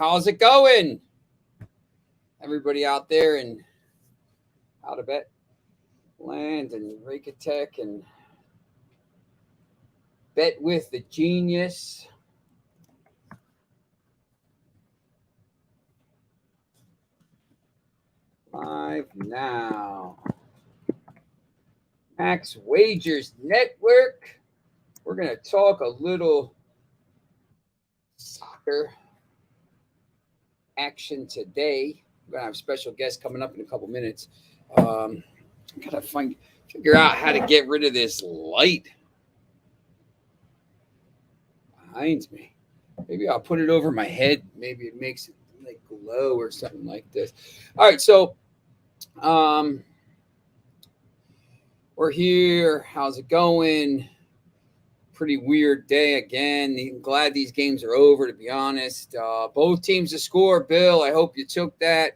How's it going? Everybody out there in Out of Bet Land and Rake-A-Tech and Bet with the Genius. Live now. Max Wagers Network. We're going to talk a little soccer action today. We're going to have a special guest coming up in a couple minutes. I got to figure out how to get rid of this light behind me. Maybe I'll put it over my head. Maybe it makes it like glow or something like this. All right, so we're here. How's it going? Pretty weird day again. I'm glad these games are over, to be honest. Both teams to score. Bill, I hope you took that.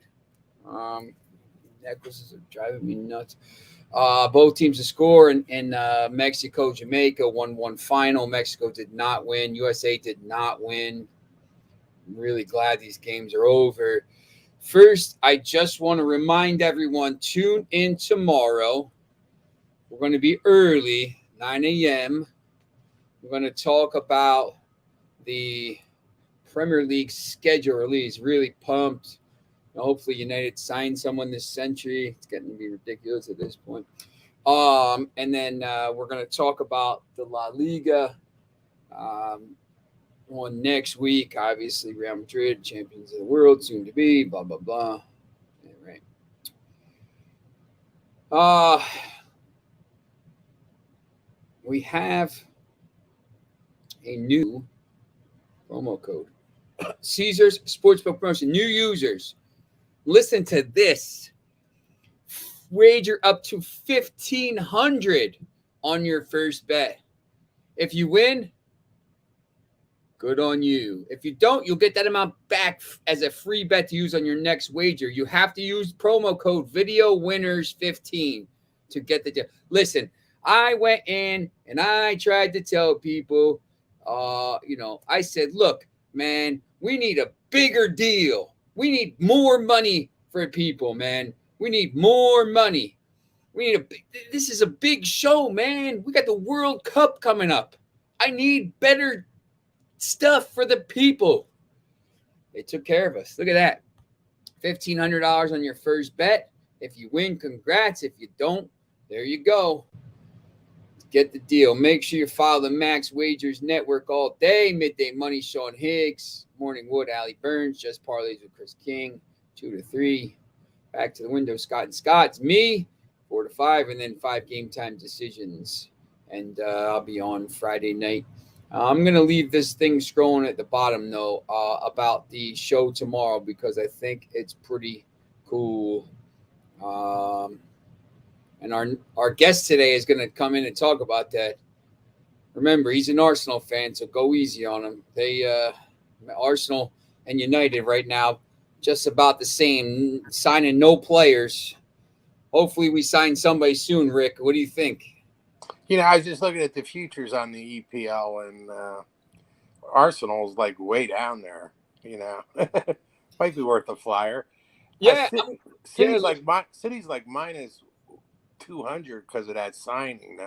Necklaces are driving me nuts. Both teams to score in Mexico, Jamaica, 1-1 final. Mexico did not win. USA did not win. I'm really glad these games are over. First, I just want to remind everyone, tune in tomorrow. We're going to be early, 9 a.m. We're going to talk about the Premier League schedule release. Really pumped. Hopefully United signs someone this century. It's getting to be ridiculous at this point. And then we're going to talk about the La Liga on next week. Obviously, Real Madrid, champions of the world, soon to be, blah, blah, blah. Yeah, right. We have a new promo code. Caesars Sportsbook Promotion. New users. Listen to this. Wager up to $1,500 on your first bet. If you win, good on you. If you don't, you'll get that amount back as a free bet to use on your next wager. You have to use promo code VideoWinners15 to get the deal. Listen, I went in and I tried to tell people, I said, look, man, we need a bigger deal. We need more money for people, man. We need more money. This is a big show, man. We got the World Cup coming up. I need better stuff for the people. They took care of us. Look at that. $1,500 on your first bet. If you win, congrats. If you don't, there you go. Get the deal. Make sure you follow the Max Wagers Network all day. Midday Money, Sean Higgs. Morning Wood, Allie Burns. Just Parlays with Chris King. 2 to 3. Back to the window, Scott and Scott's me. 4 to 5. And then 5 game time decisions. And I'll be on Friday night. I'm going to leave this thing scrolling at the bottom, though, about the show tomorrow because I think it's pretty cool. And our guest today is going to come in and talk about that. Remember, he's an Arsenal fan, so go easy on him. Arsenal and United right now, just about the same, signing no players. Hopefully we sign somebody soon, Rick. What do you think? I was just looking at the futures on the EPL, and Arsenal's like way down there. Might be worth a flyer. Yeah, City's like minus 200 because of that signing.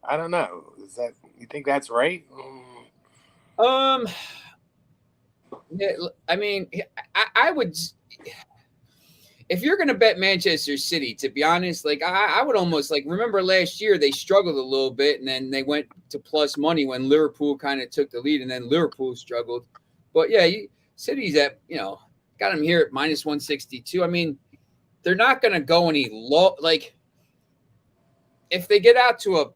I don't know. You think that's right? Yeah, I mean, I would. If you're going to bet Manchester City, to be honest, like I would almost remember last year they struggled a little bit and then they went to plus money when Liverpool kind of took the lead and then Liverpool struggled. But yeah, City's at, got them here at minus 162. I mean, they're not going to go any low. Like if they get out to a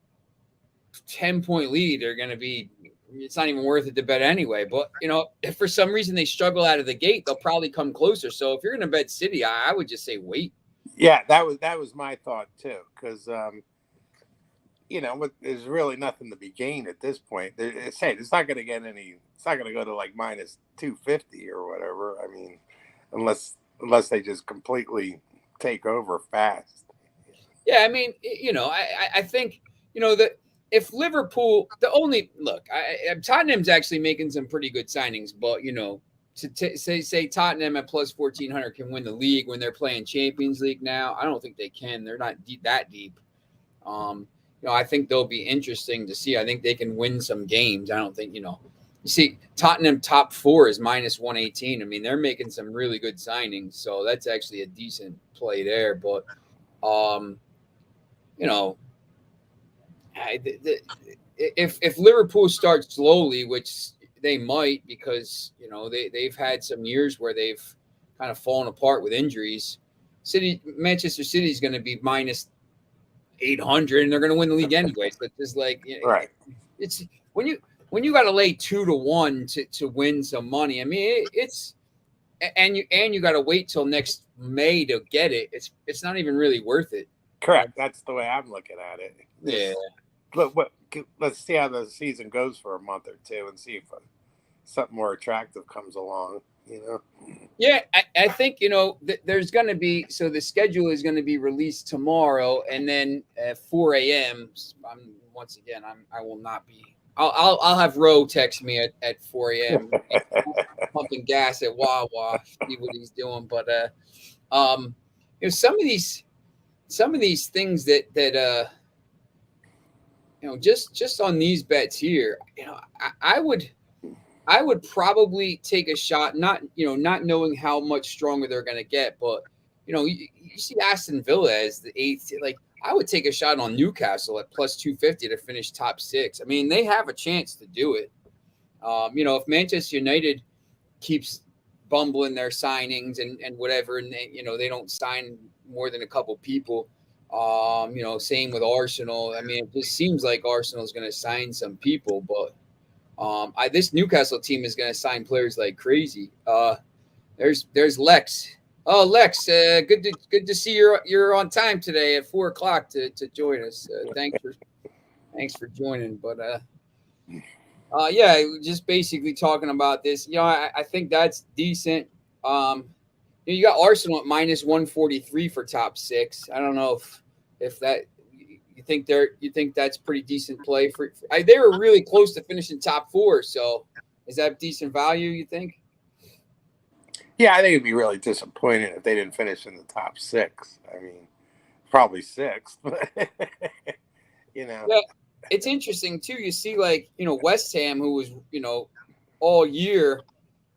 10-point lead, they're going to be, it's not even worth it to bet anyway. But, if for some reason they struggle out of the gate, they'll probably come closer. So if you're going to bet City, I would just say wait. Yeah, that was my thought too. Because, there's really nothing to be gained at this point. It's not going to get any, it's not going to go to like minus 250 or whatever. I mean, unless they just completely take over fast. Yeah, I mean, I think, that if Liverpool, Tottenham's actually making some pretty good signings, but, say Tottenham at plus 1,400 can win the league when they're playing Champions League now. I don't think they can. They're not that deep. I think they'll be interesting to see. I think they can win some games. I don't think, you see Tottenham top 4 is minus 118. I mean, they're making some really good signings. So that's actually a decent play there. But, if Liverpool starts slowly, which they might, because they've had some years where they've kind of fallen apart with injuries. Manchester City is going to be minus 800, and they're going to win the league anyway. So it's just like, Right. It's when you got to lay 2-1 to win some money. I mean, and you got to wait till next May to get it. It's not even really worth it. Correct. That's the way I'm looking at it. Yeah. Let's see how the season goes for a month or two and see if something more attractive comes along. Yeah, I think there's going to be, so the schedule is going to be released tomorrow, and then at 4 a.m. I will not be. I'll have Roe text me at 4 a.m. pumping gas at Wawa, see what he's doing. But some of these things that just on these bets here, I would probably take a shot, not knowing how much stronger they're going to get, but you see Aston Villa as the 8th. Like, I would take a shot on Newcastle at plus 250 to finish top 6. I mean, they have a chance to do it. If Manchester United keeps bumbling their signings and whatever, and they don't sign more than a couple people. Same with Arsenal. I mean, it just seems like Arsenal is going to sign some people, but this Newcastle team is going to sign players like crazy. There's Lex. Oh, Lex, good to see you're on time today at 4:00 to join us. Thanks for joining. But just basically talking about this. I think that's decent. You got Arsenal at minus 143 for top 6. I don't know if that you think that's pretty decent play for. They were really close to finishing top 4. So is that decent value, you think? Yeah, I think it'd be really disappointing if they didn't finish in the top 6. I mean, probably 6th, but Yeah, it's interesting too. You see, West Ham, who was all year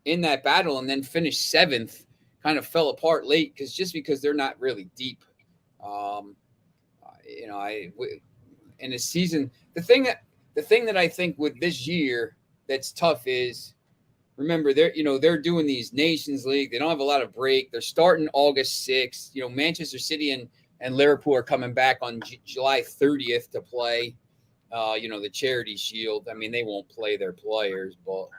in that battle and then finished 7th, kind of fell apart late because they're not really deep. In a season, the thing that I think with this year that's tough is, remember, they're doing these Nations League. They don't have a lot of break. They're starting August 6th. Manchester City and Liverpool are coming back on July 30th to play. The Charity Shield. I mean, they won't play their players, but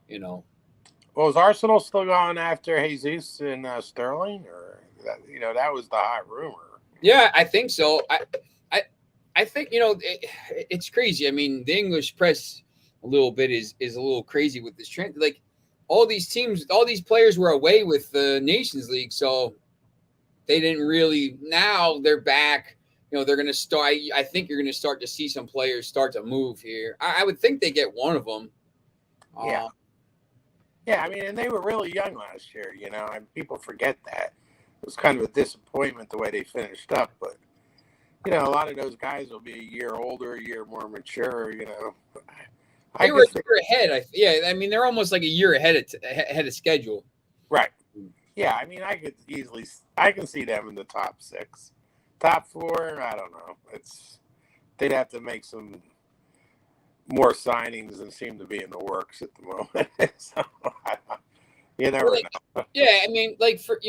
Well, is Arsenal still going after Jesus and Sterling, or that was the hot rumor? Yeah, I think so. I think it's crazy. I mean, the English press a little bit is a little crazy with this trend. Like, all these teams, all these players were away with the Nations League, so they didn't really. Now they're back. They're going to start. I think you're going to start to see some players start to move here. I would think they get one of them. Yeah. Yeah, I mean, and they were really young last year, and people forget that. It was kind of a disappointment the way they finished up, but, a lot of those guys will be a year older, a year more mature, They were a year ahead. I mean, they're almost like a year ahead of schedule. Right. Yeah, I mean, I can see them in the top 6. Top 4, I don't know. They'd have to make some more signings than seem to be in the works at the moment. So, you never know. Yeah, I mean, for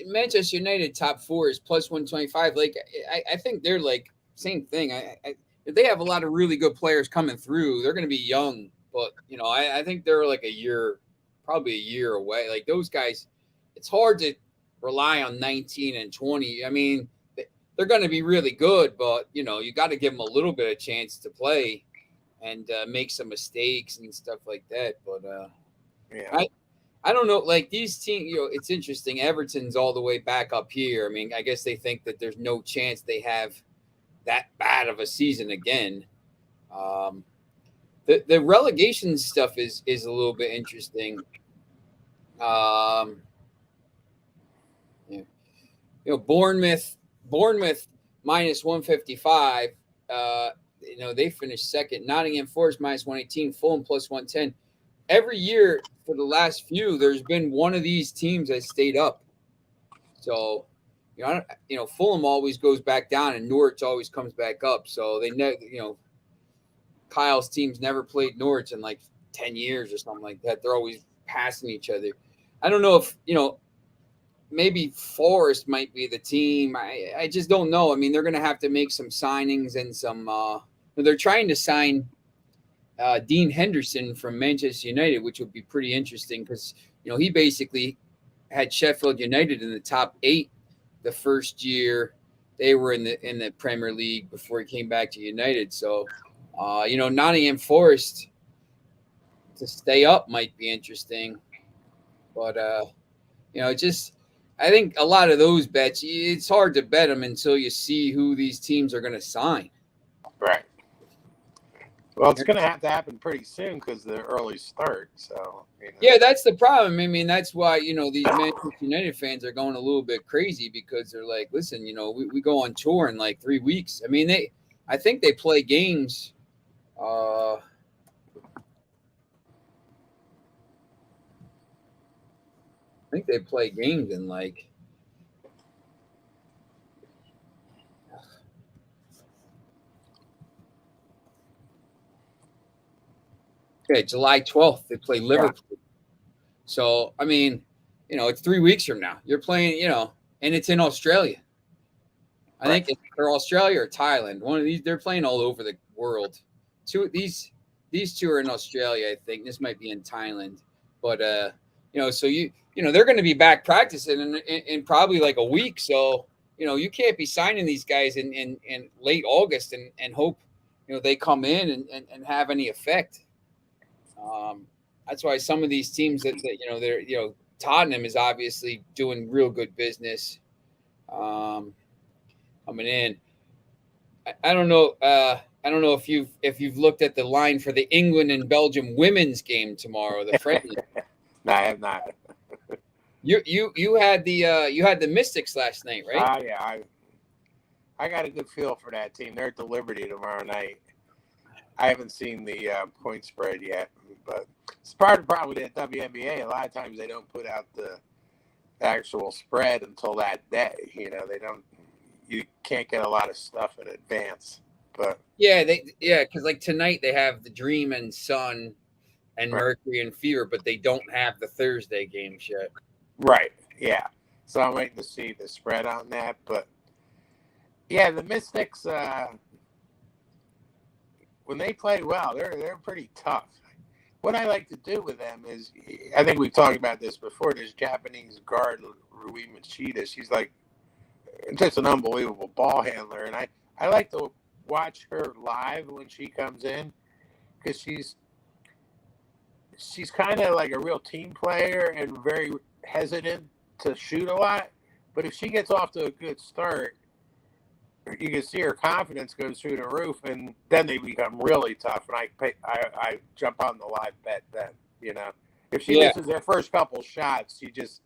Manchester United top 4 is plus 125. Like, I think they're like same thing. They have a lot of really good players coming through. They're going to be young, but I think they're like probably a year away. Like, those guys, it's hard to rely on 19 and 20. I mean, they're going to be really good, but you got to give them a little bit of chance to play and make some mistakes and stuff like that. But I don't know. Like, these teams, it's interesting. Everton's all the way back up here. I mean, I guess they think that there's no chance they have that bad of a season again. The relegation stuff is a little bit interesting. Yeah. Bournemouth minus 155. They finished second. Nottingham Forest minus 118. Fulham plus 110. Every year for the last few, there's been one of these teams that stayed up. So, Fulham always goes back down, and Norwich always comes back up. So they Kyle's teams never played Norwich in like 10 years or something like that. They're always passing each other. I don't know if, maybe Forest might be the team. I just don't know. I mean, they're going to have to make some signings and some. They're trying to sign Dean Henderson from Manchester United, which would be pretty interesting because he basically had Sheffield United in the top 8 the first year they were in the Premier League before he came back to United. So, Nottingham Forest to stay up might be interesting, but just. I think a lot of those bets, it's hard to bet them until you see who these teams are going to sign. Right. Well, it's going to have to happen pretty soon because the early start. So yeah, that's the problem. I mean, that's why these Manchester United fans are going a little bit crazy because they're like, listen, we go on tour in like 3 weeks. I mean, I think they play games. I think they play games in like. Okay, July 12th, they play Liverpool. Yeah. So, I mean, it's 3 weeks from now. You're playing, and it's in Australia. I think it's either Australia or Thailand. One of these, they're playing all over the world. These two are in Australia, I think. This might be in Thailand. But, so they're going to be back practicing in probably like a week. So, you can't be signing these guys in late August and hope, they come in and have any effect. That's why some of these teams that they're Tottenham is obviously doing real good business coming in. I don't know. I don't know if you've looked at the line for the England and Belgium women's game tomorrow. The friendly. No, I have not. You had the Mystics last night, right? Yeah. I got a good feel for that team. They're at the Liberty tomorrow night. I haven't seen the point spread yet, but it's part of the problem with the WNBA. A lot of times they don't put out the actual spread until that day. They don't. You can't get a lot of stuff in advance. But because like tonight they have the Dream and Sun and Mercury and Fever, but they don't have the Thursday games yet. Right. Yeah. So I'm waiting to see the spread on that, but yeah, the Mystics. When they play well, they're pretty tough. What I like to do with them is, I think we've talked about this before. This Japanese guard, Rui Machida, she's like just an unbelievable ball handler, and I like to watch her live when she comes in because she's kind of like a real team player and very hesitant to shoot a lot. But if she gets off to a good start, you can see her confidence goes through the roof, and then they become really tough. And I jump on the live bet then. If she misses their first couple shots, she just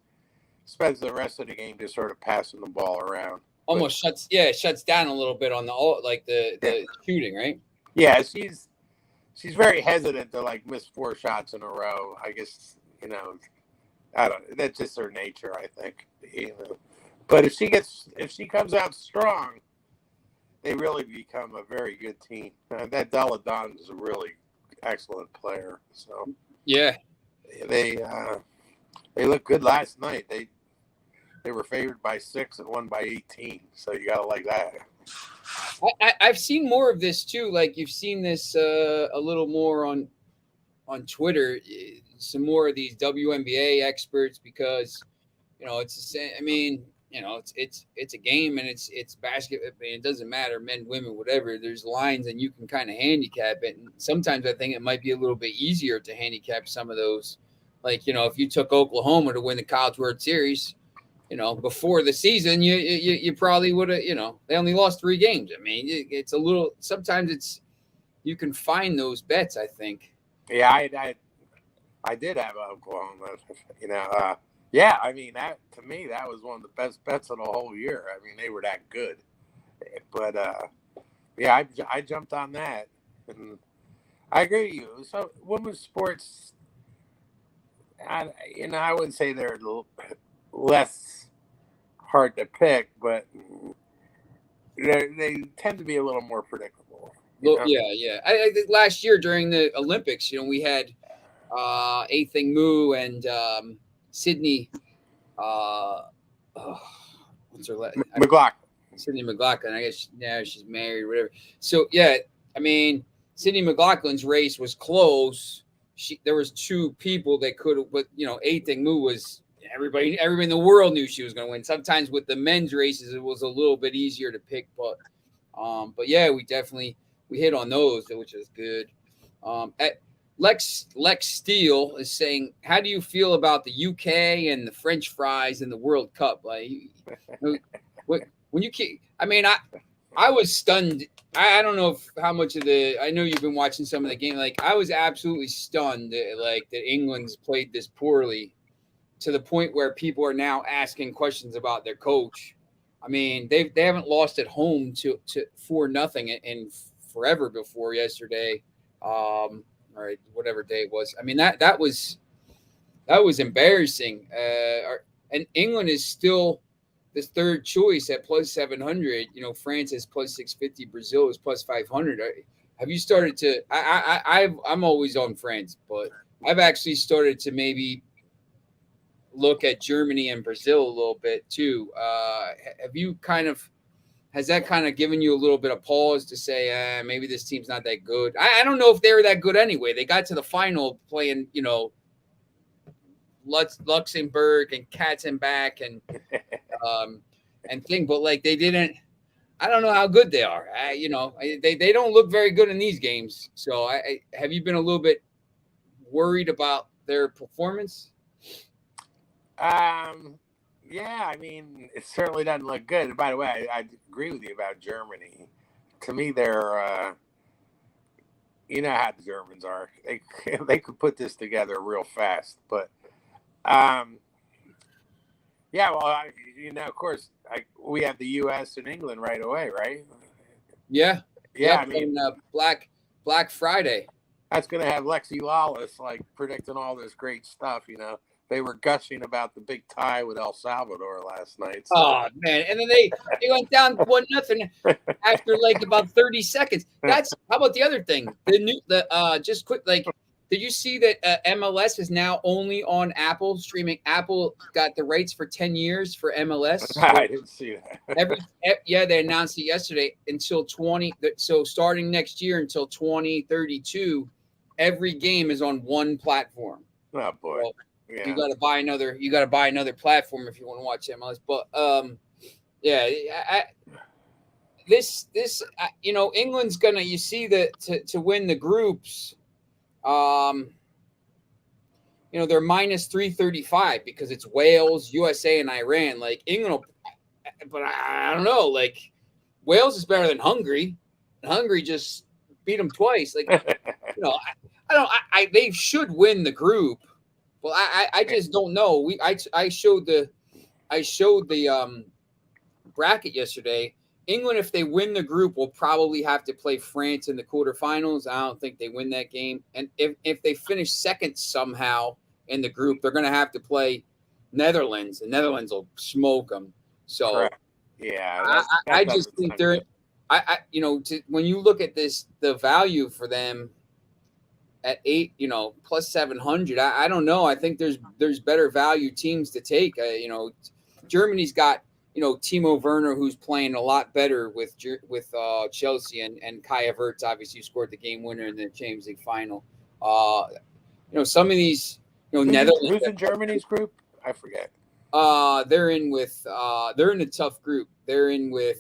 spends the rest of the game just sort of passing the ball around. Almost shuts down a little bit on the shooting, right? Yeah, she's very hesitant to like miss 4 shots in a row. I guess I don't. That's just her nature, I think. But if she comes out strong, they really become a very good team. That Della Don is a really excellent player. So yeah, they looked good last night. They were favored by 6 and won by 18. So you gotta like that. I've seen more of this too. Like you've seen this a little more on Twitter. Some more of these WNBA experts because it's the same. I mean. It's a game and it's basketball. I mean, it doesn't matter, men, women, whatever. There's lines and you can kind of handicap it. And sometimes I think it might be a little bit easier to handicap some of those. Like, if you took Oklahoma to win the College World Series, before the season, you probably would have, they only lost 3 games. I mean, it's a little, sometimes you can find those bets, I think. Yeah, I did have Oklahoma. Yeah, I mean that to me that was one of the best bets of the whole year. I mean they were that good, but yeah, I jumped on that, and I agree with you. So women's sports, I wouldn't say they're less hard to pick, but they tend to be a little more predictable. Well, yeah. I think last year during the Olympics, we had Athing Mu and Sydney. Oh, what's her McLaughlin. Sydney McLaughlin. I guess now she's married or whatever. So yeah, I mean, Sydney McLaughlin's race was close. There was two people that could have, but Athing Mu was everybody in the world knew she was going to win. Sometimes with the men's races, it was a little bit easier to pick, but yeah, we hit on those, which is good. Lex Steele is saying, how do you feel about the UK and the French fries in the World Cup? Like, when you keep, I mean, I was stunned. I don't know how much of I know you've been watching some of the game. Like, I was absolutely stunned that England's played this poorly to the point where people are now asking questions about their coach. I mean, they haven't lost at home to 4-0 in forever before yesterday. Or whatever day it was. I mean, that was embarrassing. And England is still the third choice at plus 700. France is plus 650. Brazil is plus 500. Have you started to? I'm always on France, but I've actually started to maybe look at Germany and Brazil a little bit too. Have you has that kind of given you a little bit of pause to say, maybe this team's not that good? I don't know if they were that good anyway. They got to the final playing, Luxembourg and Katzenbach and thing, but like they didn't. I don't know how good they are. They don't look very good in these games. So have you been a little bit worried about their performance? Yeah, I mean, it certainly doesn't look good. And by the way, I agree with you about Germany. To me, they're, you know how the Germans are. They could put this together real fast. But, yeah, well, of course, we have the U.S. and England right away, right? Yeah. Yeah, I mean, Black Friday. That's going to have Lexi Lawless, predicting all this great stuff, They were gushing about the big tie with El Salvador last night. So. Oh man! And then they went down 1-0 after about 30 seconds. How about the other thing? Just quick, did you see that MLS is now only on Apple streaming? Apple got the rights for 10 years for MLS. So I didn't see that. They announced it yesterday until 20. So starting next year until 2032, every game is on one platform. Oh boy. So, yeah. You got to buy another platform if you want to watch MLS. But England's gonna. You see that to win the groups, they're minus 335 because it's Wales, USA, and Iran. Like England, but I don't know. Like Wales is better than Hungary. And Hungary just beat them twice. Like they should win the group. Well, I just don't know. I showed the bracket yesterday. England, if they win the group, will probably have to play France in the quarterfinals. I don't think they win that game. And if they finish second somehow in the group, they're going to have to play Netherlands, and Netherlands will smoke them. So, correct. Yeah, I just think they're. When you look at this, the value for them at 8, plus 700. I don't know. I think there's better value teams to take. Germany's got Timo Werner, who's playing a lot better with Chelsea, and Kai Havertz, obviously, who scored the game winner in the Champions League final. Some of these, Netherlands. Who's in Germany's group? I forget. They're in a tough group. They're in with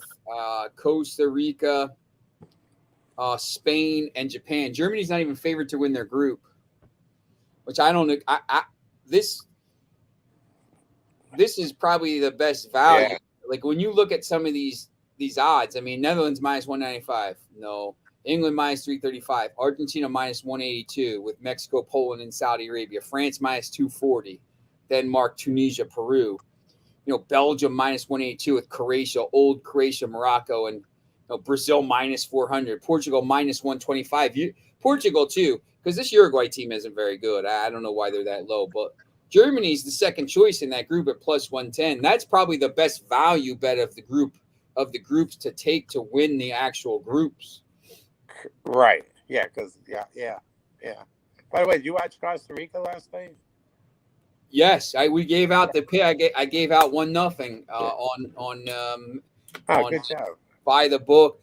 Costa Rica, Spain, and Japan. Germany's not even favored to win their group, which I don't know. This is probably the best value. Yeah. Like when you look at some of these odds, I mean, Netherlands minus 195. No. England minus 335. Argentina minus 182 with Mexico, Poland, and Saudi Arabia. France minus 240. Denmark, Tunisia, Peru. Belgium minus 182 with Croatia, old Croatia, Morocco, and Brazil minus 400. Portugal minus 125. Portugal too, because this Uruguay team isn't very good. I don't know why they're that low, but Germany's the second choice in that group at plus 110. That's probably the best value bet of the groups to take to win the actual groups. Right. Yeah. Because yeah. By the way, did you watch Costa Rica last night? Yes, we gave out the pay. I gave out 1-0 on Good job. By the book.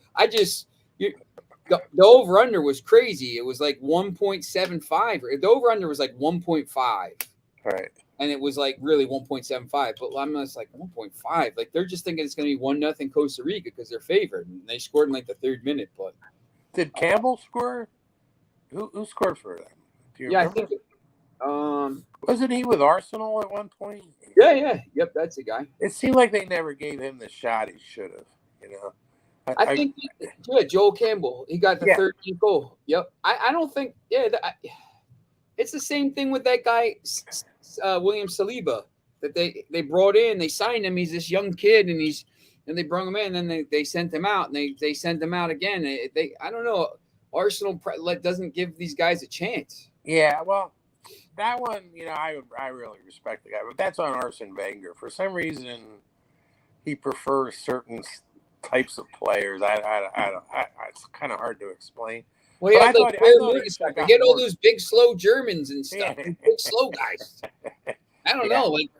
The over under was crazy. It was like 1.75. The over under was like 1.5. Right. And it was like really 1.75. But I'm just like 1.5. Like they're just thinking it's going to be 1-0 Costa Rica because they're favored. And they scored in like the third minute. But did Campbell score? Who scored for them? Do you remember? I think. Wasn't he with Arsenal at one point? Yeah. Yep, that's the guy. It seemed like they never gave him the shot he should have. I think, Joel Campbell. He got the 13th goal. Yep. I don't think. Yeah, it's the same thing with that guy, William Saliba, that they brought in. They signed him. He's this young kid, and they brought him in, and then they sent him out, and they sent him out again. I don't know. Arsenal doesn't give these guys a chance. Yeah, well. That one, I really respect the guy, but that's on Arsene Wenger. For some reason, he prefers certain types of players. It's kind of hard to explain. Well, he had all those big, slow Germans and stuff. Yeah. Big, slow guys. I don't know. Like,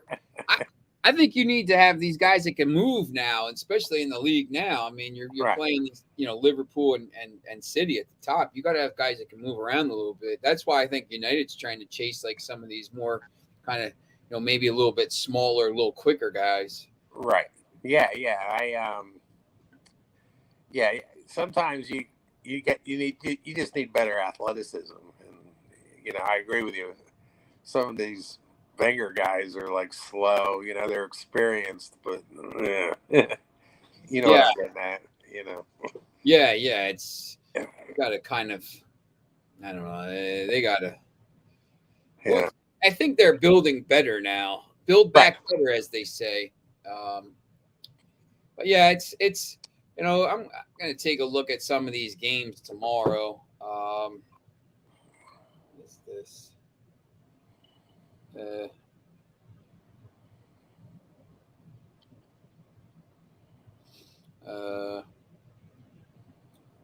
I think you need to have these guys that can move now, especially in the league now. I mean, you're playing, Liverpool and City at the top. You got to have guys that can move around a little bit. That's why I think United's trying to chase like some of these more kind of, maybe a little bit smaller, a little quicker guys. Right. Yeah. Sometimes you just need better athleticism, and I agree with you. Some of these Wenger guys are like slow, they're experienced, but what I'm getting at, Yeah, it's got to kind of, I don't know, they got to. Yeah. Well, I think they're building better now. Build back better, as they say. But yeah, it's I'm going to take a look at some of these games tomorrow. What's this? Let's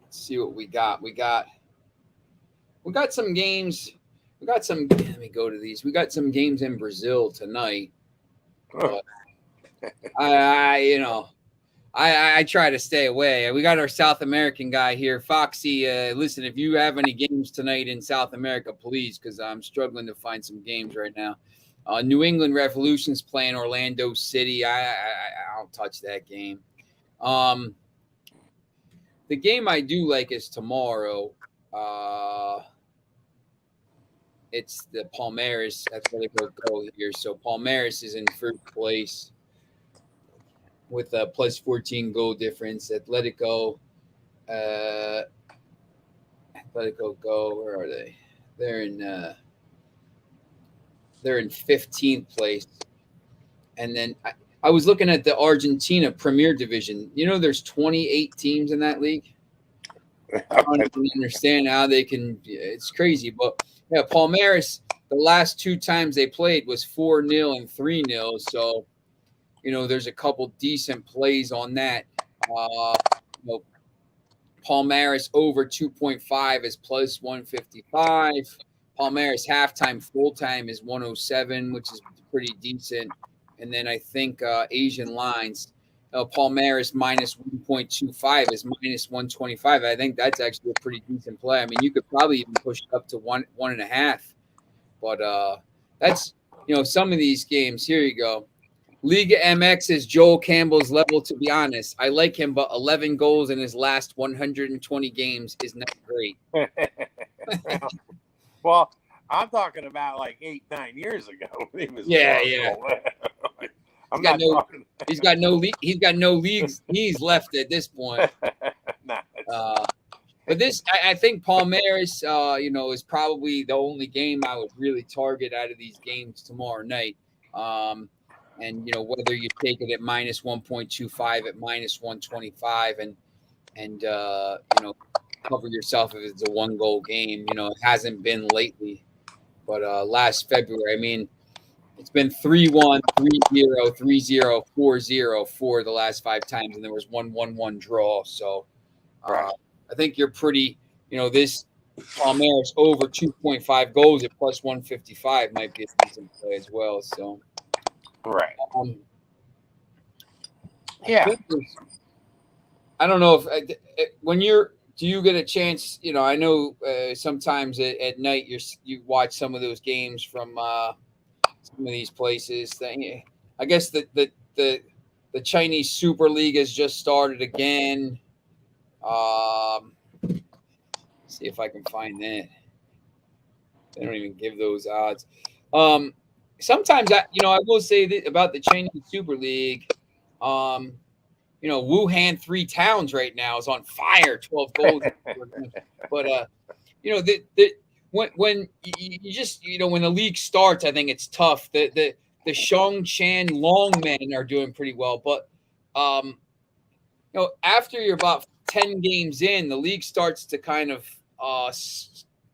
see what we got. We got some games. Let me go to these. We got some games in Brazil tonight. But I try to stay away. We got our South American guy here, Foxy. Listen, if you have any games tonight in South America, please, because I'm struggling to find some games right now. New England Revolution's playing Orlando City. I'll touch that game. The game I do like is tomorrow. It's the Palmeiras Atletico Go here. So Palmeiras is in first place with a plus 14 goal difference. Atletico Go. Where are they? They're in 15th place. And then I was looking at the Argentina Premier Division. There's 28 teams in that league. I don't even understand how they can. It's crazy. But, yeah, Palmeiras, the last two times they played was 4-0 and 3-0. So, there's a couple decent plays on that. Palmeiras over 2.5 is plus 155. Palmeiras halftime, full time is 107, which is pretty decent. And then I think Asian lines, Palmeiras minus 1.25 is minus 125. I think that's actually a pretty decent play. I mean, you could probably even push it up to 1.5. But that's, some of these games. Here you go. Liga MX is Joel Campbell's level, to be honest. I like him, but 11 goals in his last 120 games is not great. Well, I'm talking about like 8-9 years ago. He was He's got no leagues left at this point. But this, I think Palmeiras, is probably the only game I would really target out of these games tomorrow night. And whether you take it at minus 1.25, at minus 125, and cover yourself if it's a 1-goal game. It hasn't been lately, but last February, I mean, it's been 3-1, 3-0, 3-0, 4-0 for the last 5 times, and there was 1-1-1 draw. So Right. I think you're pretty, this Palmeiras over 2.5 goals at plus 155 might be a decent play as well. So, Right. I don't know if do you get a chance? I know sometimes at night you watch some of those games from some of these places. I guess the Chinese Super League has just started again. See if I can find that. They don't even give those odds. Sometimes I will say that about the Chinese Super League. Wuhan 3 towns right now is on fire, 12 goals. But when you just when the league starts, I think it's tough. The Songshan Longmen are doing pretty well, but after you're about 10 games in, the league starts to kind of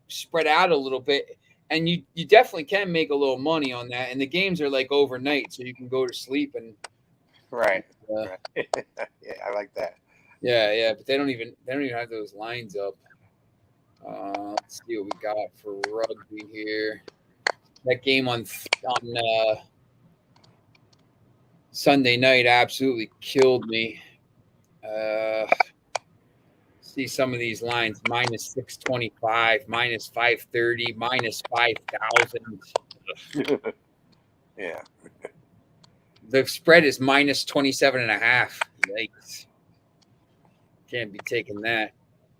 spread out a little bit, and you definitely can make a little money on that. And the games are like overnight, so you can go to sleep and right. Yeah, I like that. Yeah, but they don't even have those lines up. Let's see what we got for rugby here. That game on Sunday night absolutely killed me. See some of these lines: minus 625, minus 530, minus 5,000. Yeah. The spread is minus 27.5. Yikes! Can't be taking that.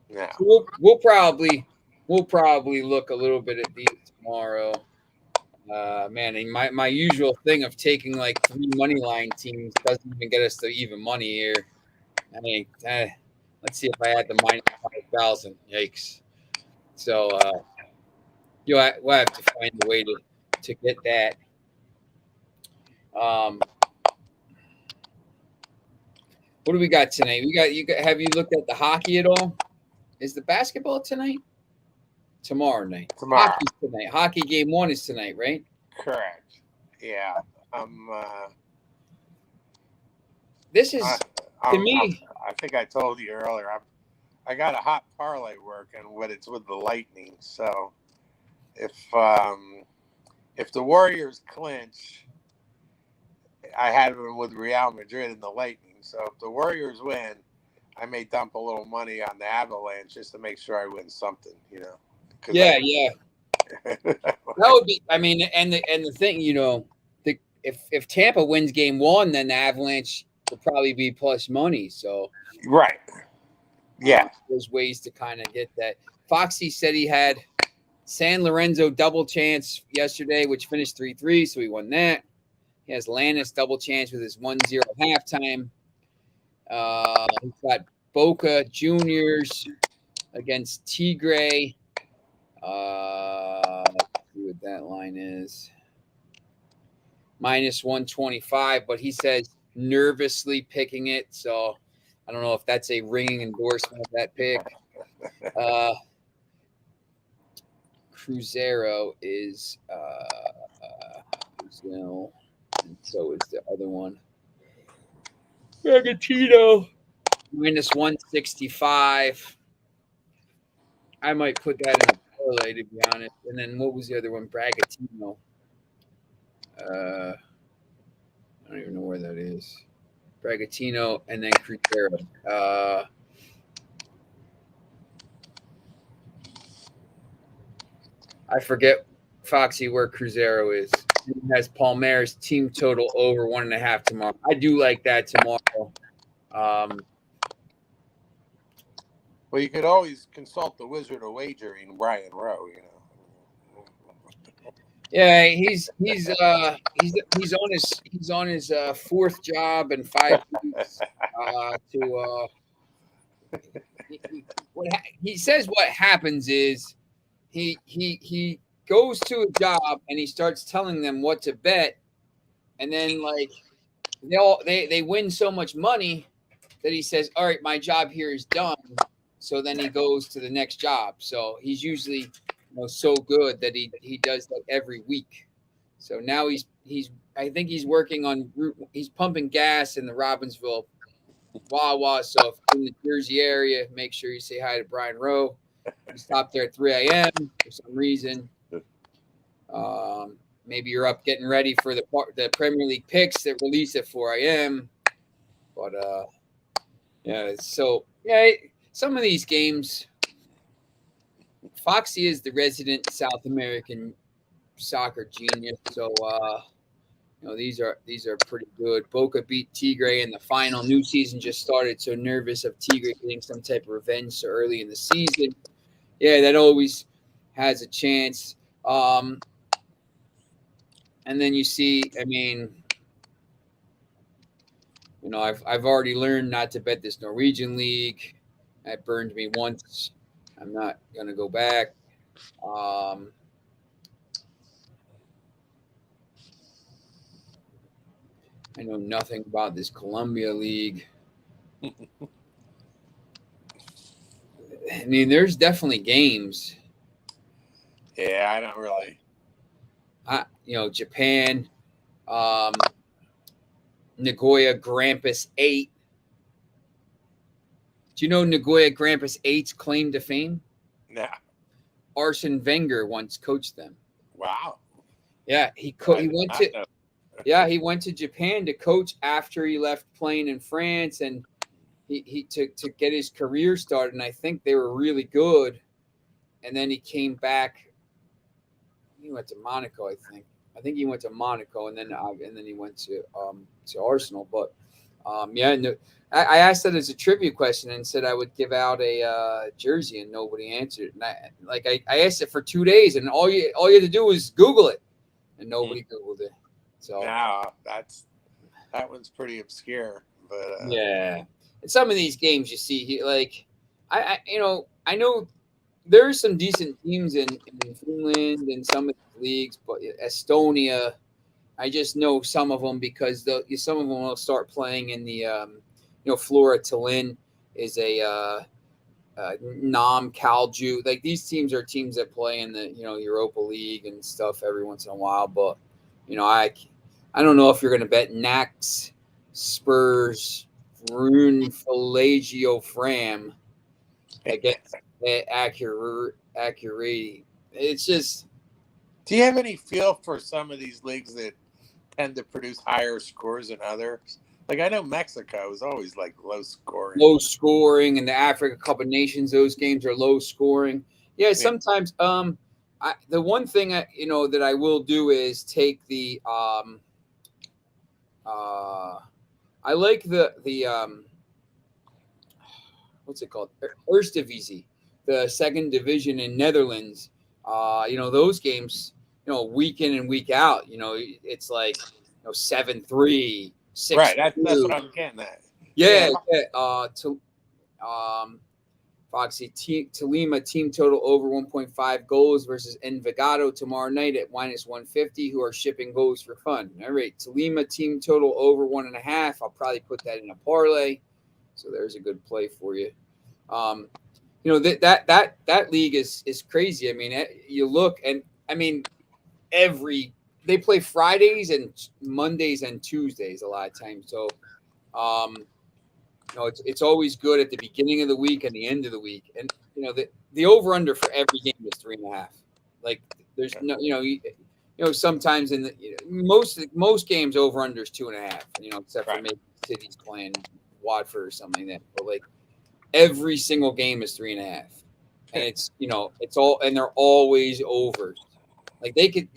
Yeah. So we'll probably look a little bit at these tomorrow. Man, and my usual thing of taking like 3 money line teams doesn't even get us to even money here. I mean, let's see if I add the minus 5,000. Yikes! So we'll have to find a way to get that. What do we got tonight? Have you looked at the hockey at all? Is the basketball tonight? Tomorrow night. Tomorrow. Hockey's tonight. Hockey game 1 is tonight, right? Correct. Yeah. This is to me. I think I told you earlier. I got a hot parlay working, but it's with the Lightning. So if the Warriors clinch, I had them with Real Madrid and the Lightning. So if the Warriors win, I may dump a little money on the Avalanche just to make sure I win something. Yeah. That would be. I mean, and the thing, if Tampa wins game 1, then the Avalanche will probably be plus money. So right. Yeah. There's ways to kind of get that. Foxy said he had San Lorenzo double chance yesterday, which finished 3-3, so he won that. He has Lannis double chance with his 1-0 halftime. He's got Boca Juniors against Tigre. Let's see what that line is. Minus 125, but he says nervously picking it. So I don't know if that's a ringing endorsement of that pick. Cruzeiro is Brazil, and so is the other one. Bragantino minus 165. I might put that in a parlay, to be honest. And then what was the other one? Bragantino. I don't even know where that is. Bragantino and then Cruzeiro. I forget, Foxy, where Cruzeiro is. It has Palmeiras team total over 1.5 tomorrow. I do like that tomorrow. Well, you could always consult the Wizard of Wagering, Brian Rowe. Yeah, he's on his 4th job in 5 weeks he says what happens is he goes to a job and he starts telling them what to bet, and then like they win so much money that he says, all right, my job here is done. So then he goes to the next job. So he's usually so good that he does that every week. So now he's I think he's working on he's pumping gas in the Robbinsville Wawa. So if you're in the Jersey area, make sure you say hi to Brian Rowe. He stopped there at 3 a.m. for some reason. Maybe you're up getting ready for the Premier League picks that release at 4 a.m. But yeah, so yeah, some of these games, Foxy is the resident South American soccer genius. So these are pretty good. Boca beat Tigre in the final. New season just started, so nervous of Tigre getting some type of revenge so early in the season. Yeah, that always has a chance. And then you see, I mean, I've already learned not to bet this Norwegian league. That burned me once. I'm not gonna go back. I know nothing about this Colombia league. I mean, there's definitely games. Yeah, I don't really. Japan, Nagoya Grampus 8. Do you know Nagoya Grampus 8's claim to fame? No. Arsene Wenger once coached them. Wow. Yeah, he went to he went to Japan to coach after he left playing in France, and he to get his career started. And I think they were really good. And then he came back. He went to Monaco, I think. I think he went to Monaco, and then he went to Arsenal. But I asked that as a trivia question and said I would give out a jersey, and nobody answered. And I asked it for 2 days, and all you had to do was Google it, and nobody Googled it. So now that one's pretty obscure, but yeah. And some of these games you see, I know there's some decent teams in Finland and some of the leagues, but Estonia, I just know some of them because some of them will start playing in the Flora Tallinn is a Nam Kalju. Like these teams are teams that play in the Europa League and stuff every once in a while. But I don't know if you're going to bet Nax, Spurs, Rune, Falagio, Fram against accurate. It's just. Do you have any feel for some of these leagues that tend to produce higher scores than others? Like I know Mexico is always like low scoring, and the Africa Cup of Nations, those games are low scoring. Yeah, sometimes. The one thing that I will do is take the. I like the what's it called? Eredivisie, the second division in Netherlands. Those games. Week in and week out. It's like 7-3, 6. Right, that's what I'm getting at. Yeah. Foxy Tolima team total over 1.5 goals versus Envigado tomorrow night at -150. Who are shipping goals for fun? All right, Tolima team total over 1.5. I'll probably put that in a parlay. So there's a good play for you. That league is crazy. I mean, you look and I mean. They play Fridays and Mondays and Tuesdays a lot of times. So, it's always good at the beginning of the week and the end of the week. And, the over under for every game is 3.5. Like there's no, sometimes in the, most games over under is 2.5, except for maybe City's playing Watford or something like that. But like every single game is 3.5. And it's all, and they're always overs. Like they could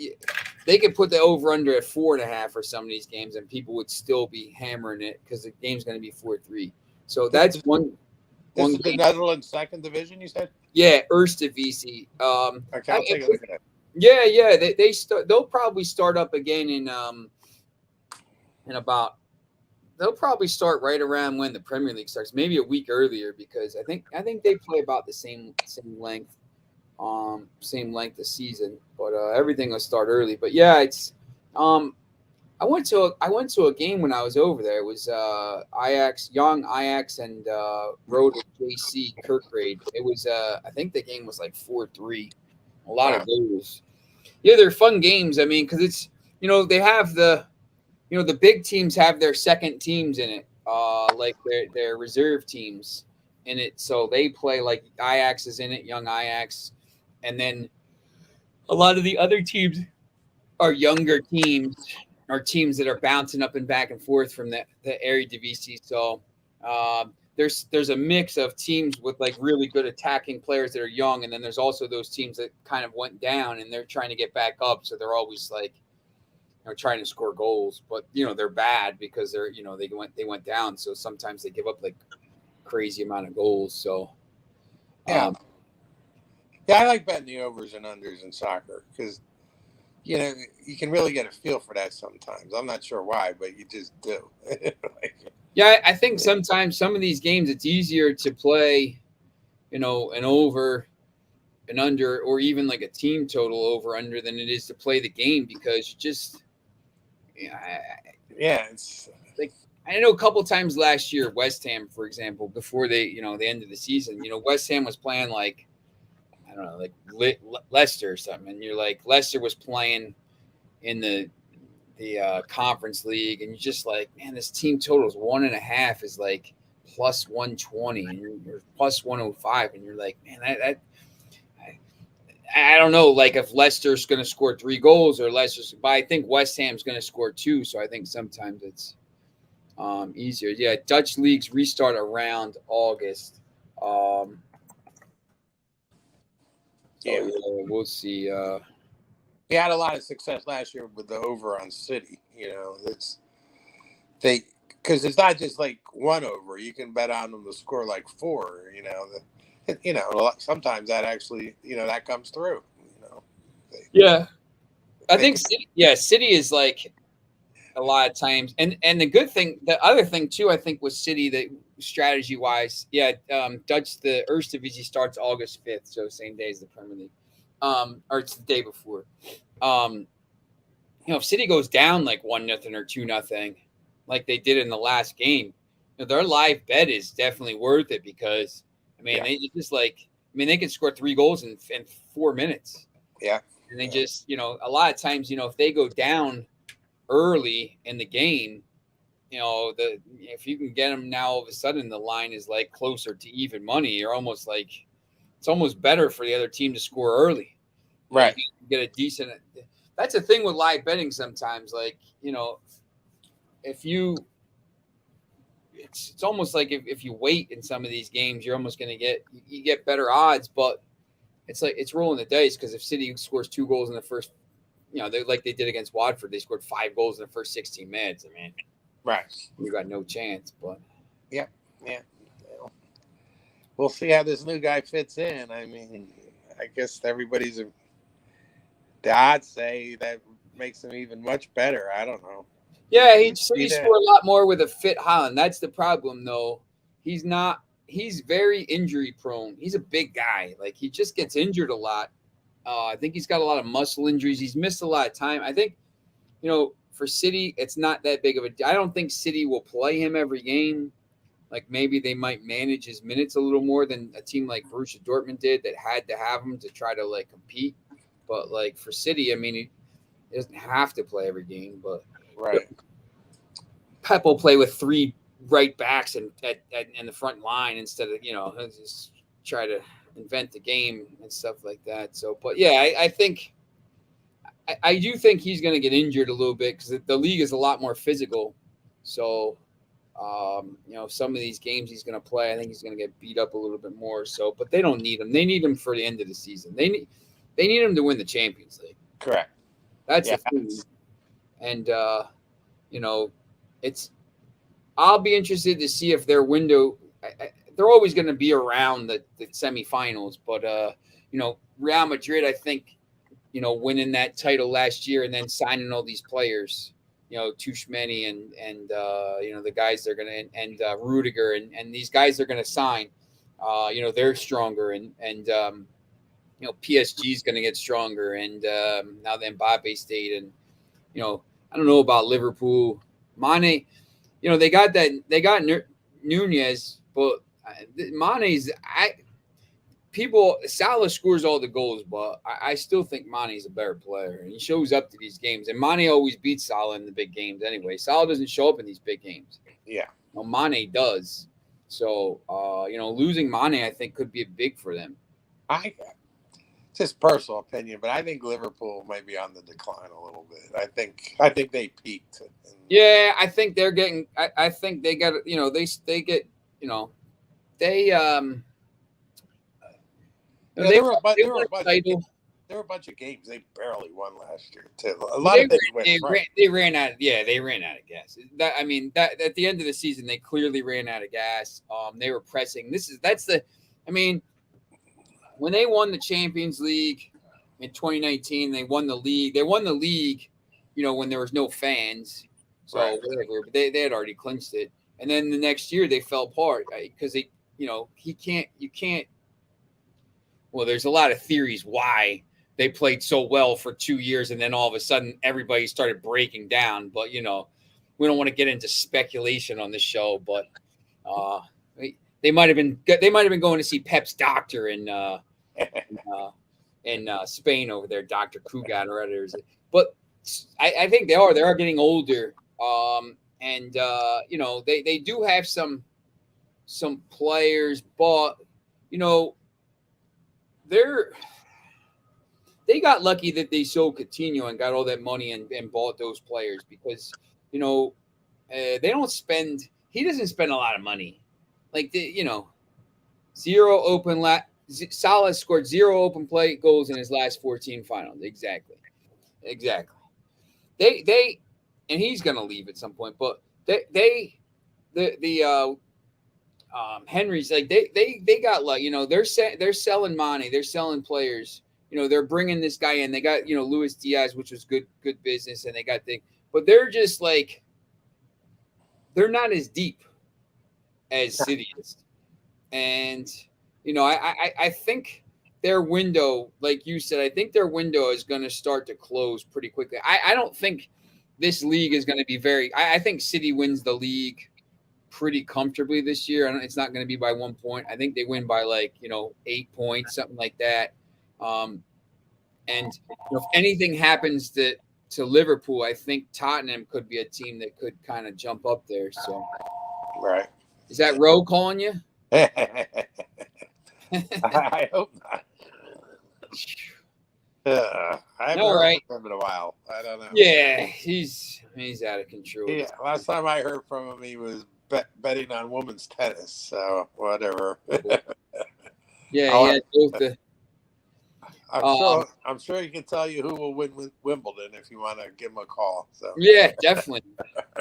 put the over under at 4.5 for some of these games, and people would still be hammering it because the game's going to be 4-3. So that's one. This is the Netherlands second division, you said? Yeah, Eredivisie. Okay, I'll take a look at it. Yeah. They'll probably start up again in about they'll probably start right around when the Premier League starts, maybe a week earlier, because I think they play about the same length of season. But everything will start early. But yeah, it's I went to a game when I was over there. It was young Ajax and Road JC Kirkrade. It was I think the game was like 4-3. A lot of goals. Yeah, they're fun games. I mean, because it's they have the big teams have their second teams in it, like their reserve teams in it. So they play like Ajax is in it, young Ajax, and then a lot of the other teams are younger teams or teams that are bouncing up and back and forth from the Eredivisie. So there's a mix of teams with like really good attacking players that are young, and then there's also those teams that kind of went down and they're trying to get back up. So they're always like trying to score goals, but they're bad because they're they went down. So sometimes they give up like crazy amount of goals. So yeah, I like betting the overs and unders in soccer because you can really get a feel for that sometimes. I'm not sure why, but you just do. Yeah, I think sometimes some of these games it's easier to play, an over, an under, or even like a team total over under than it is to play the game because you just it's like I know a couple times last year, West Ham, for example, before the end of the season, West Ham was playing like I don't know, like Leicester or something, and you're like Leicester was playing in the conference league, and you're just like, man, this team total is 1.5 is like plus 120, and you're plus 105, and you're like, man, I don't know, like if Leicester's going to score 3 goals or but I think West Ham's going to score 2, so I think sometimes it's easier. Yeah, Dutch leagues restart around August. Yeah, we'll see. He had a lot of success last year with the over on City. Because it's not just like one over. You can bet on them to score like 4. Sometimes that actually that comes through. I think City is like a lot of times, and the other thing too, I think with City that strategy wise, the Eredivisie starts August 5th, so same day as the Premier League, or it's the day before. If City goes down like 1-0 or 2-0, like they did in the last game, their live bet is definitely worth it because they can score 3 goals in 4 minutes. Yeah, and they just a lot of times if they go down early in the game, if you can get them now, all of a sudden the line is like closer to even money. You're almost like it's almost better for the other team to score early, right? You get a decent. That's the thing with live betting sometimes. Like if you, it's almost like if you wait in some of these games, you're almost going to get better odds, but it's like it's rolling the dice because if City scores 2 goals in the first. They did against Watford. They scored 5 goals in the first 16 minutes. I mean, right. You got no chance. But yeah. We'll see how this new guy fits in. I mean, I guess the odds say that makes him even much better. I don't know. Yeah, he scored a lot more with a fit Haaland. That's the problem, though. He's not. He's very injury prone. He's a big guy. Like he just gets injured a lot. I think he's got a lot of muscle injuries. He's missed a lot of time. I think, for City, it's not that big of a. I don't think City will play him every game. Like maybe they might manage his minutes a little more than a team like Borussia Dortmund did that had to have him to try to like compete. But like for City, I mean, he doesn't have to play every game. But right, Pep will play with 3 right backs and in the front line instead of just try to invent the game and stuff like that. So, but yeah, I think I do think he's going to get injured a little bit because the league is a lot more physical. So, some of these games he's going to play, I think he's going to get beat up a little bit more. So, but they don't need him. They need him for the end of the season. They need him to win the Champions League. Correct. That's the thing. And I'll be interested to see if their window. They're always going to be around the semifinals, but Real Madrid, I think, winning that title last year and then signing all these players, Tushmeni and the guys they're gonna and Rudiger and these guys they're gonna sign. They're stronger and PSG is gonna get stronger and now the Mbappe stayed and I don't know about Liverpool. Mane, they got Nunez, but Mane's Salah scores all the goals, but I still think Mane's a better player. And he shows up to these games. And Mane always beats Salah in the big games anyway. Salah doesn't show up in these big games. Yeah. Well, Mane does. So, losing Mane, I think, could be big for them. Just personal opinion, but I think Liverpool might be on the decline a little bit. I think they peaked. Yeah, I think they're getting. I think they got. They get. They were a bunch of games they barely won last year too. A lot of things went right. They ran out of gas. That at the end of the season they clearly ran out of gas. They were pressing. When they won the Champions League in 2019, they won the league. They won the league, when there was no fans. So whatever, but they had already clinched it. And then the next year they fell apart because you can't. Well, there's a lot of theories why they played so well for 2 years and then all of a sudden everybody started breaking down. But, we don't want to get into speculation on this show, but they might have been going to see Pep's doctor in Spain over there, Dr. Kugan or others. But I think they are getting older. They do have some players, but, they got lucky that they sold Coutinho and got all that money and bought those players because, they don't spend – he doesn't spend a lot of money. Like, zero open Salah scored 0 open play goals in his last 14 finals. Exactly. They and he's going to leave at some point, but Henry's like they got like they're selling Mane, they're selling players, they're bringing this guy in. They got Luis Diaz, which was good business, and they got but they're just like they're not as deep as City is, and I think their window, like you said, I think their window is going to start to close pretty quickly. I don't think this league is going to be very. I think City wins the league pretty comfortably this year. It's not going to be by 1 point. I think they win by 8 points, something like that. And if anything happens to Liverpool, I think Tottenham could be a team that could kind of jump up there. So, right. Is that Roe calling you? I hope not. I haven't heard from him in a while. I don't know. Yeah, he's out of control. Yeah, last time I heard from him, he was betting on women's tennis. So whatever. Yeah, both the. I'm sure he can tell you who will win Wimbledon if you want to give him a call. So yeah, definitely.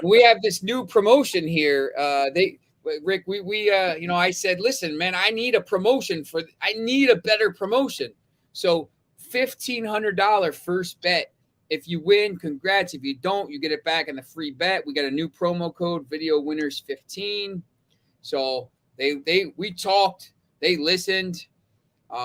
We have this new promotion here. Rick, I said, listen, man, I need a better promotion. So $1,500 first bet. If you win, congrats. If you don't, you get it back in the free bet. We got a new promo code, Video Winners 15. So we talked, they listened.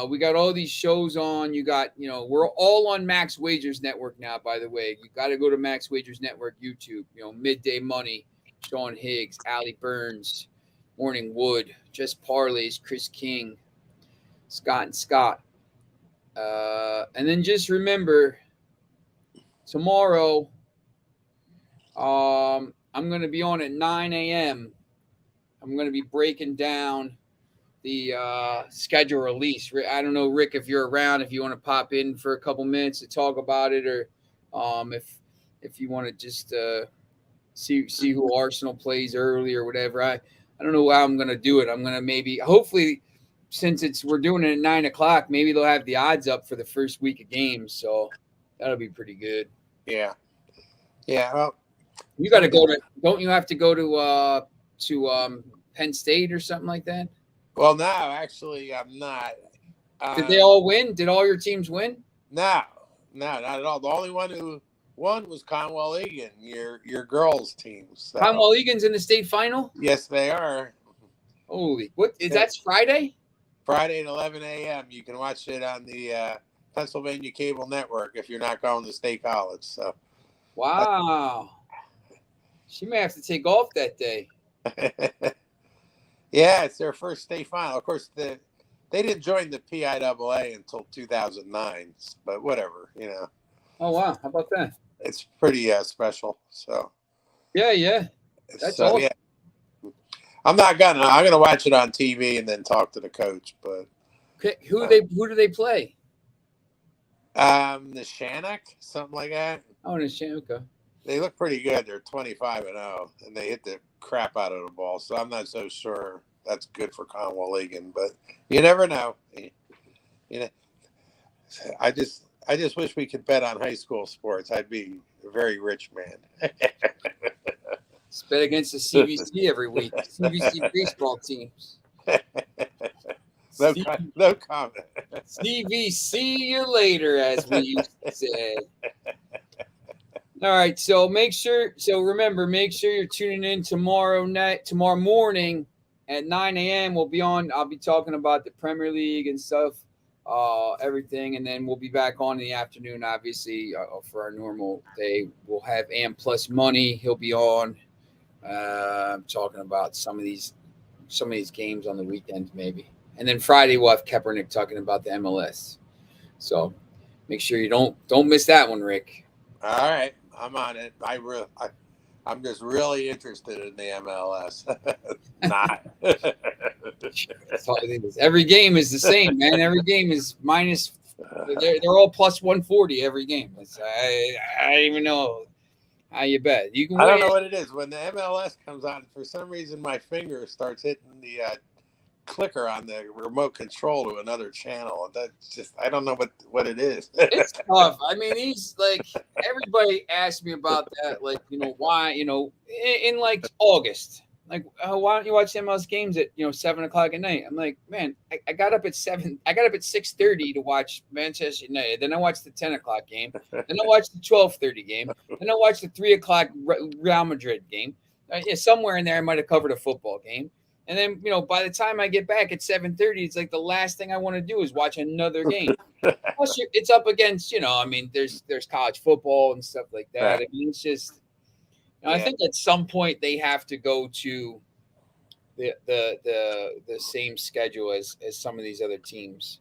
We got all these shows on. You got, we're all on Max Wagers Network now, by the way. You got to go to Max Wagers Network YouTube, Midday Money, Sean Higgs, Allie Burns, Morning Wood, Just Parlays, Chris King, Scott and Scott. And then just remember, tomorrow, I'm going to be on at 9 a.m. I'm going to be breaking down the schedule release. I don't know, Rick, if you're around, if you want to pop in for a couple minutes to talk about it, or if you want to just see who Arsenal plays early or whatever. I don't know how I'm going to do it. I'm going to hopefully, since we're doing it at 9 o'clock, maybe they'll have the odds up for the first week of games. So that'll be pretty good. Yeah. Well, you got to go to. Don't you have to go to Penn State or something like that? Well, no, actually, I'm not. Did they all win? Did all your teams win? No, not at all. The only one who One was Conwell Egan, your girls' team. So. Conwell Egan's in the state final? Yes, they are. Holy, what is that's Friday? Friday at 11 a.m. You can watch it on the Pennsylvania Cable Network if you're not going to State College. So, wow, she may have to take off that day. yeah, it's their first state final. Of course, they didn't join the PIAA until 2009, but whatever, you know. Oh wow, how about that? It's pretty special. So, yeah, that's so awesome. yeah. I'm gonna watch it on TV and then talk to the coach. But okay, who do they play? The Shannock, something like that. Oh, the Shannock. Okay. They look pretty good. They're 25-0, and they hit the crap out of the ball. So I'm not so sure that's good for Conwell Egan, but you never know. You know, I just wish we could bet on high school sports. I'd be a very rich man. Just bet against the CVC every week. CVC baseball teams. No comment. CVC, see you later, as we used to say. All right, so remember, make sure you're tuning in tomorrow morning at 9 a.m. I'll be talking about the Premier League and stuff, everything, and then we'll be back on in the afternoon, obviously, for our normal day. We'll have Am Plus Money. He'll be on. Talking about some of these games on the weekends, maybe, and then Friday we'll have Kaepernick talking about the MLS. So make sure you don't miss that one, Rick. All right, I'm on it. I'm just really interested in the MLS. Not. That's all it is. Every game is the same, man. Every game is minus. They're all plus 140 every game. I don't even know. How you bet? You can. I don't know what it is. When the MLS comes on, for some reason my finger starts hitting the clicker on the remote control to another channel. That's just, I don't know what it is. It's tough. I mean, he's like, everybody asked me about that. Like, why, in like August, like, why don't you watch MLS games at, 7:00 at night? I'm like, man, I got up at 6:30 to watch Manchester United. Then I watched the 10:00 game. Then I watched the 12:30 game. Then I watched the 3:00 Real Madrid game. Somewhere in there, I might have covered a football game. And then, by the time I get back at 7:30, it's like the last thing I want to do is watch another game. Plus, it's up against, there's college football and stuff like that. Right. I mean, it's just, I think at some point they have to go to the same schedule as some of these other teams,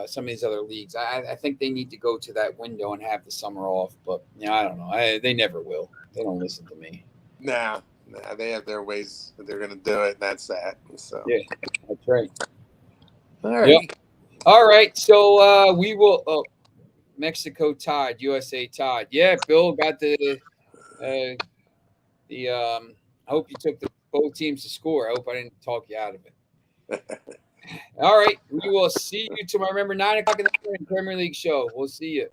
some of these other leagues. I think they need to go to that window and have the summer off. But I don't know. They never will. They don't listen to me. No, they have their ways that they're going to do it, and that's that. So yeah, that's right. All right. Yep. All right. So we will. Oh, Mexico tied. USA tied. Yeah, Bill got the. I hope you took both teams to score. I hope I didn't talk you out of it. All right. We will see you tomorrow. Remember, 9:00 in the morning, Premier League show. We'll see you.